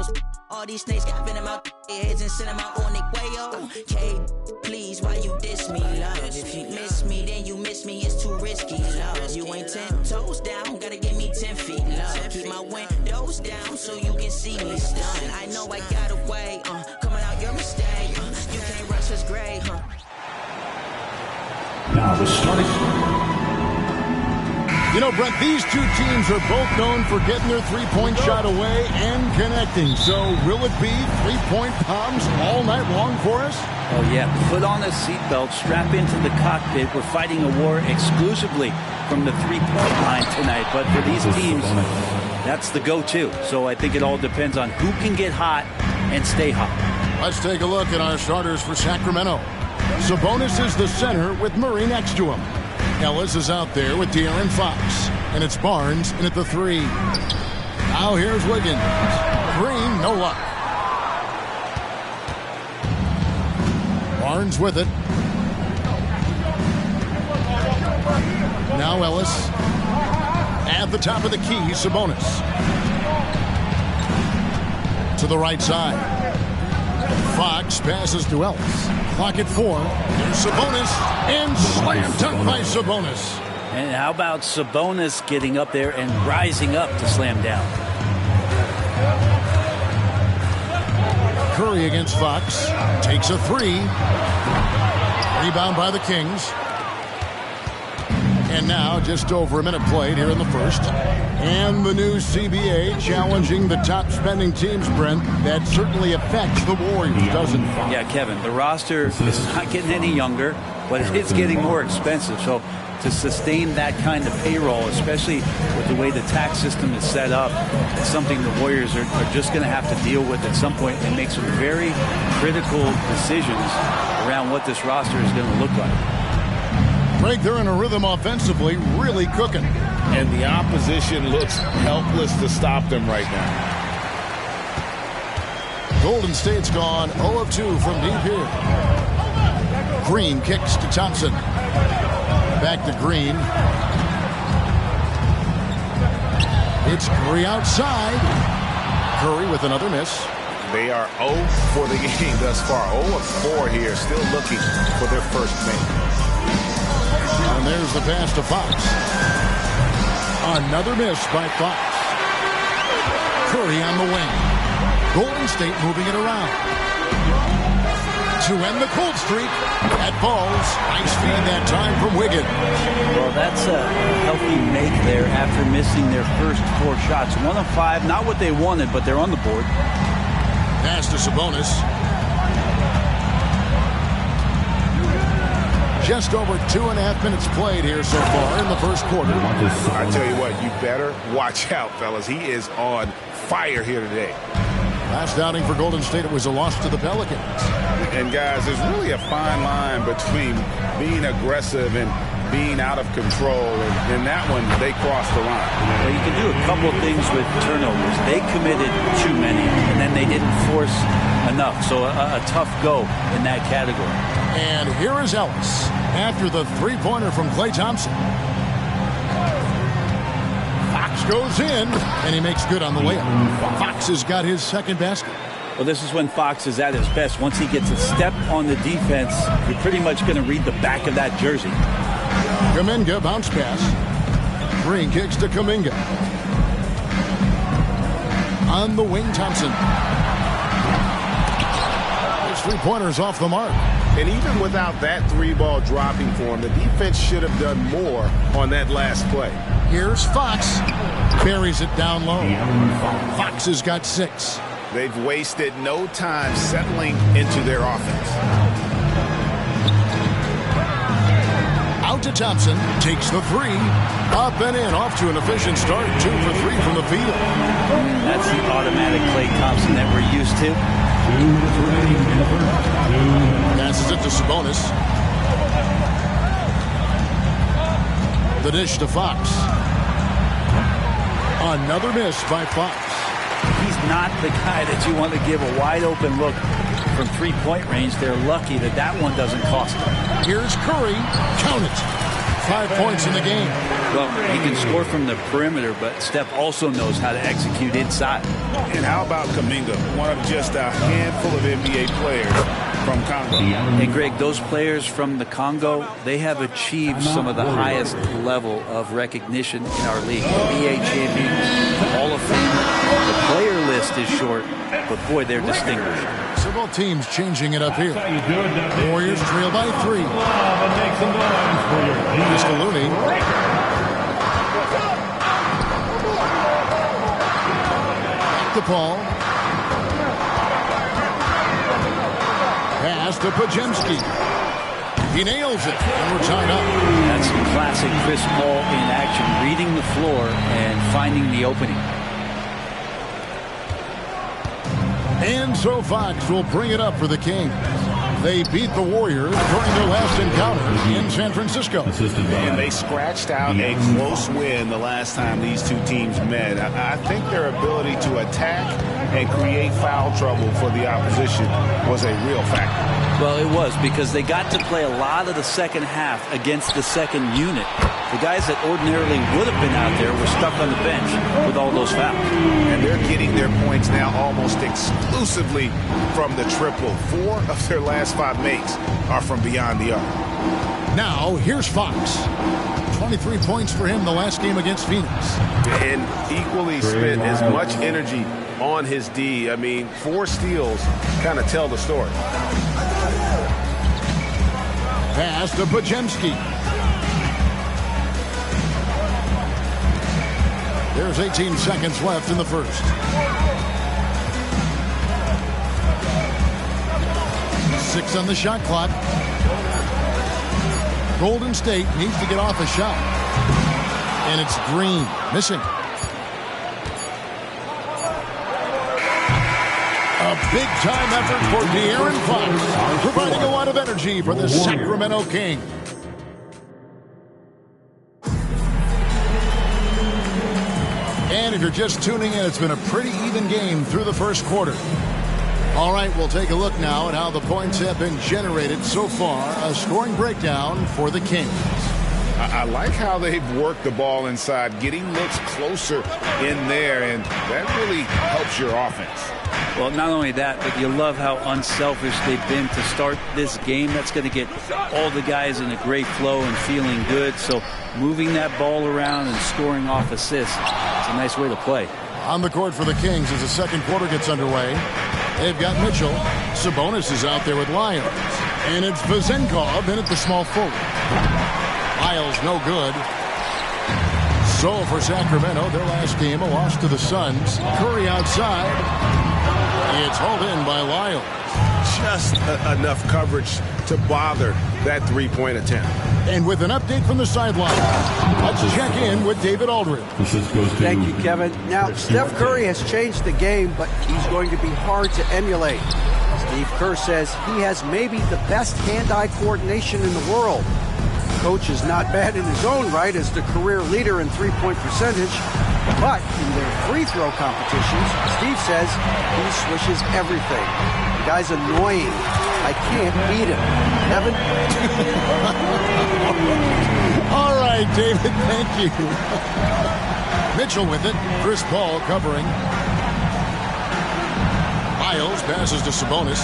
so all these snakes got venom out their heads and send them out on their way. Okay, please, why you diss me, love? If you miss me, then you miss me. It's too risky, love. You ain't 10 toes down, gotta give me 10 feet, love. Keep my windows down so you can see me stunned. I know I got away, coming out your mistake. You can't rush us gray, Now the starting. You know, Brent, these two teams are both known for getting their three-point shot away and connecting. So will it be three-point bombs all night long for us? Oh, yeah. Put on a seatbelt, strap into the cockpit. We're fighting a war exclusively from the three-point line tonight. But for these teams, that's the go-to. So I think it all depends on who can get hot and stay hot. Let's take a look at our starters for Sacramento. Sabonis is the center with Murray next to him. Ellis is out there with De'Aaron Fox. And it's Barnes in at the three. Now here's Wiggins. Green, no luck. Barnes with it. Now Ellis. At the top of the key, Sabonis. To the right side. Fox passes to Ellis. Clock at 4. There's Sabonis. And slam dunk by Sabonis. And how about Sabonis getting up there and rising up to slam down? Curry against Fox. Takes a three. Rebound by the Kings. And now just over a minute played here in the first. And the new CBA challenging the top spending teams, Brent. That certainly affects the Warriors, doesn't it? Yeah, Kevin, the roster is not getting any younger, but it's getting more expensive. So to sustain that kind of payroll, especially with the way the tax system is set up, it's something the Warriors are just going to have to deal with at some point and make some very critical decisions around what this roster is going to look like. Greg, they're in a rhythm offensively, really cooking. And the opposition looks helpless to stop them right now. Golden State's gone 0 of 2 from deep here. Green kicks to Thompson. Back to Green. It's Curry outside. Curry with another miss. They are 0 for the game thus far. 0 of 4 here, still looking for their first make. And there's the pass to Fox. Another miss by Fox. Curry on the wing. Golden State moving it around. To end the cold streak. That falls. Nice feed that time from Wiggins. Well, that's a healthy make there after missing their first 4 shots. 1 of 5, not what they wanted, but they're on the board. Pass to Sabonis. Just over 2.5 minutes played here so far in the first quarter. I tell you what, you better watch out, fellas. He is on fire here today. Last outing for Golden State, it was a loss to the Pelicans. And guys, there's really a fine line between being aggressive and being out of control. And in that one, they crossed the line. Well, you can do a couple of things with turnovers. They committed too many, and then they didn't force enough. So a tough go in that category. And here is Ellis after the three-pointer from Klay Thompson. Fox goes in, and he makes good on the layup. Fox has got his second basket. Well, this is when Fox is at his best. Once he gets a step on the defense, you're pretty much going to read the back of that jersey. Kuminga bounce pass. Green kicks to Kuminga. On the wing, Thompson. His three-pointer's off the mark. And even without that 3-ball dropping for him, the defense should have done more on that last play. Here's Fox. Buries it down low. Fox has got 6. They've wasted no time settling into their offense. Out to Thompson. Takes the 3. Up and in. Off to an efficient start. 2 for 3 from the field. That's the automatic Klay Thompson that we're used to. Passes it to Sabonis. The dish to Fox. Another miss by Fox. He's not the guy that you want to give a wide open look from three-point range. They're lucky that that one doesn't cost them. Here's Curry. Count it. 5 points in the game. Well, he can score from the perimeter, but Steph also knows how to execute inside. And how about Kuminga, one of just a handful of NBA players from Congo. And Greg, those players from the Congo, they have achieved some of the highest level of recognition in our league. NBA champion, Hall of Fame. The player list is short, but boy, they're distinguished. Several teams changing it up here. Warriors trail by 3. Mr. Looney. Back to Paul. Pass to Pajemski. He nails it, and we're tied up. That's some classic Chris Paul in action, reading the floor and finding the opening. And so Fox will bring it up for the Kings. They beat the Warriors during their last encounter in San Francisco. And they scratched out a close win the last time these two teams met. I think their ability to attack and create foul trouble for the opposition was a real factor. Well, it was, because they got to play a lot of the second half against the second unit. The guys that ordinarily would have been out there were stuck on the bench with all those fouls. And they're getting their points now almost exclusively from the triple. 4 of their last 5 makes are from beyond the arc. Now, here's Fox. 23 points for him the last game against Phoenix. And equally spent as much energy on his D. I mean, 4 steals kind of tell the story. Pass to Pajemski. There's 18 seconds left in the first. 6 on the shot clock. Golden State needs to get off a shot. And it's Green missing. A big-time effort for De'Aaron Fox, providing a lot of energy for the Sacramento Kings. And if you're just tuning in, it's been a pretty even game through the first quarter. All right, we'll take a look now at how the points have been generated so far. A scoring breakdown for the Kings. I like how they've worked the ball inside, getting looks closer in there, and that really helps your offense. Well, not only that, but you love how unselfish they've been to start this game. That's going to get all the guys in a great flow and feeling good. So moving that ball around and scoring off assists, it's a nice way to play. On the court for the Kings as the second quarter gets underway. They've got Mitchell. Sabonis is out there with Lyons. And it's Vezenkov in at the small forward. Lyles no good. So for Sacramento, their last game, a loss to the Suns. Curry outside. It's hauled in by Lyles. Just enough coverage to bother that three-point attempt. And with an update from the sideline, let's check in with David Aldridge. Thank you, Kevin. Now, Steph Curry has changed the game, but he's going to be hard to emulate. Steve Kerr says he has maybe the best hand-eye coordination in the world. Coach is not bad in his own right as the career leader in three-point percentage, but in their free-throw competitions, Steve says he swishes everything. The guy's annoying. I can't beat him. Evan? All right, David, thank you. Mitchell with it. Chris Paul covering. Lyles passes to Sabonis.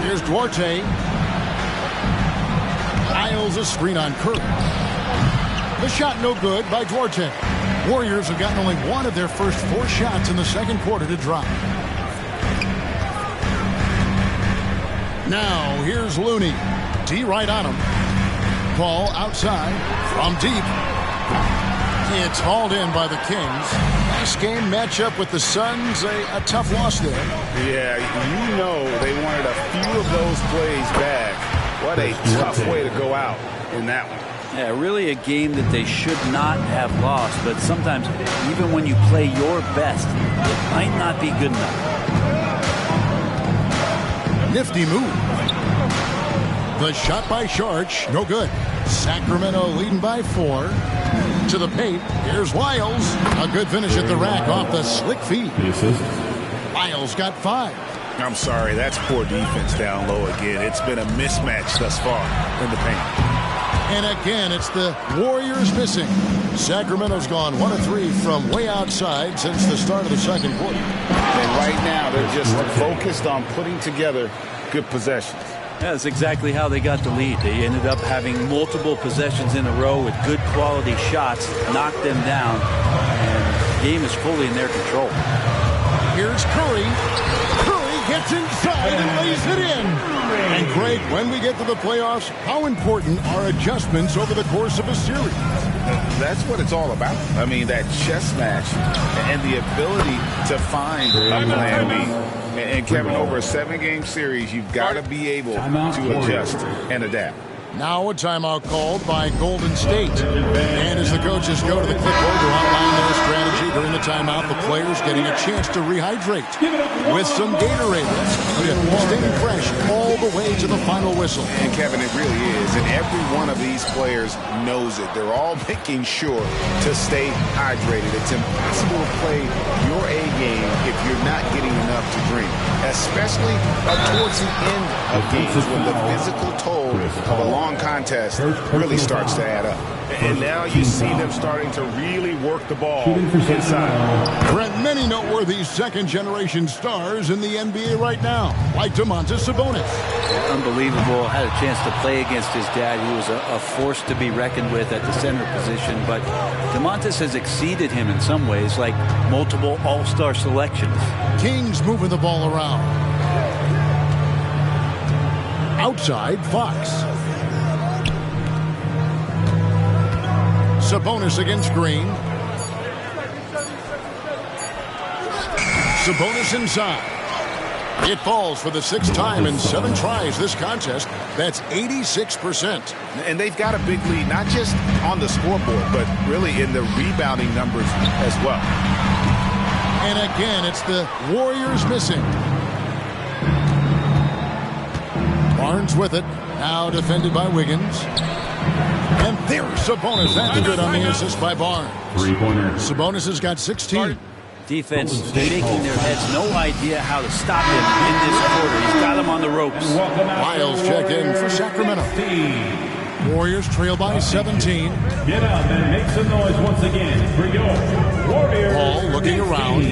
Here's Duarte. Lyles a screen on Curry. The shot no good by Duarte. Warriors have gotten only one of their first 4 shots in the second quarter to drop. Now, here's Looney. D right on him. Paul outside from deep. It's hauled in by the Kings. Last game matchup with the Suns, a tough loss there. Yeah, you know they wanted a few of those plays back. What a tough way to go out in that one. Yeah, really a game that they should not have lost, but sometimes even when you play your best, it might not be good enough. Nifty move. The shot by Sharch, no good. Sacramento leading by 4. To the paint, here's Lyles. A good finish at the rack off the slick feed. Lyles got 5. I'm sorry, that's poor defense down low again. It's been a mismatch thus far in the paint. And again, it's the Warriors missing. Sacramento's gone 1 of 3 from way outside since the start of the second quarter. And right now, they're just focused on putting together good possessions. Yeah, that's exactly how they got the lead. They ended up having multiple possessions in a row with good quality shots, knocked them down, and the game is fully in their control. Here's Curry. Curry gets inside and lays it in. And Greg, when we get to the playoffs, how important are adjustments over the course of a series? That's what it's all about. I mean, that chess match and the ability to find a plan B. And Kevin, over a 7-game series, you've got to be able to adjust and adapt. Now a timeout called by Golden State. And as the coaches go to the clipboard to outline their strategy during the timeout, the players getting a chance to rehydrate with some Gatorade. Staying fresh all the way to the final whistle. And Kevin, it really is. And every one of these players knows it. They're all making sure to stay hydrated. It's impossible to play your A game if you're not getting enough to drink, especially towards the end of games when the physical toll of a long contest really starts to add up. And now you see them starting to really work the ball inside. Brent, many noteworthy second-generation stars in the NBA right now, like Domantas Sabonis. Unbelievable. Had a chance to play against his dad. He was a force to be reckoned with at the center position. But Domantas has exceeded him in some ways, like multiple all-star selections. Kings moving the ball around. Outside, Fox. Sabonis against Green. Sabonis inside. It falls for the 6th time in 7 tries this contest. That's 86%. And they've got a big lead, not just on the scoreboard, but really in the rebounding numbers as well. And again, it's the Warriors missing. Barnes with it. Now defended by Wiggins. And there's Sabonis. That's good on the assist by Barnes. Sabonis has got 16. Defense shaking their heads. No idea how to stop him in this quarter. He's got him on the ropes. Miles checked in for Sacramento. Warriors trail by 17. Get up and make some noise once again for your Warriors. Paul looking around.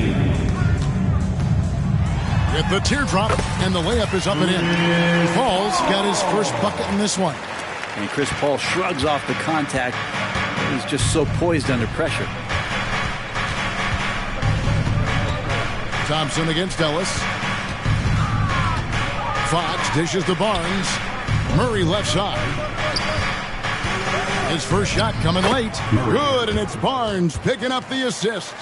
With the teardrop, and the layup is up and in. Paul's got his first bucket in this one. And Chris Paul shrugs off the contact. He's just so poised under pressure. Thompson against Ellis. Fox dishes to Barnes. Murray left side. His first shot coming late. Good, and it's Barnes picking up the assist.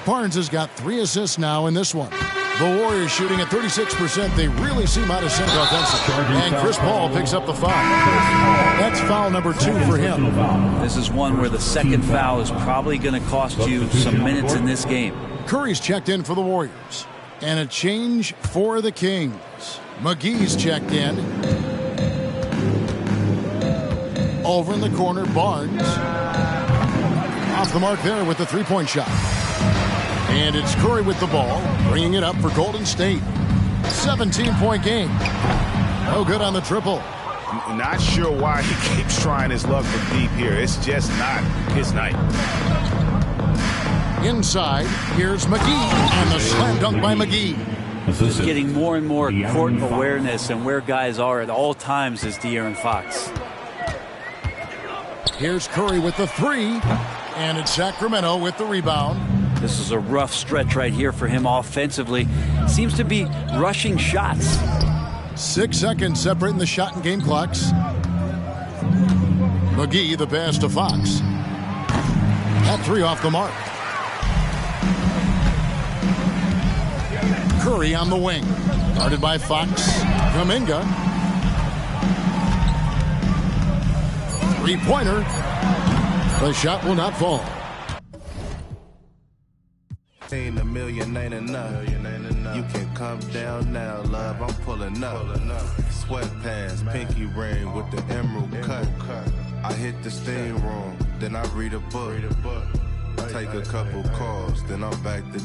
Barnes has got 3 assists now in this one. The Warriors shooting at 36%. They really seem out of sync offensively. And Chris Paul picks up the foul. That's foul number 2 for him. This is one where the second foul is probably going to cost you some minutes in this game. Curry's checked in for the Warriors. And a change for the Kings. McGee's checked in. Over in the corner, Barnes. Off the mark there with the 3-point shot. And it's Curry with the ball, bringing it up for Golden State. 17-point game. No good on the triple. Not sure why he keeps trying his luck from deep here. It's just not his night. Inside, here's McGee, and the slam dunk by McGee. Just getting more and more court awareness and where guys are at all times is De'Aaron Fox. Here's Curry with the 3, and it's Sacramento with the rebound. This is a rough stretch right here for him offensively. Seems to be rushing shots. 6 seconds separating the shot and game clocks. McGee, the pass to Fox. That 3 off the mark. Curry on the wing. Guarded by Fox. Kuminga. 3-pointer. The shot will not fall. $1 million ain't enough. You can come down now, love. I'm pulling up. Sweatpants, pinky ring with the emerald cut. I hit the steam room, then I read a book. Take a couple calls, then I'm back to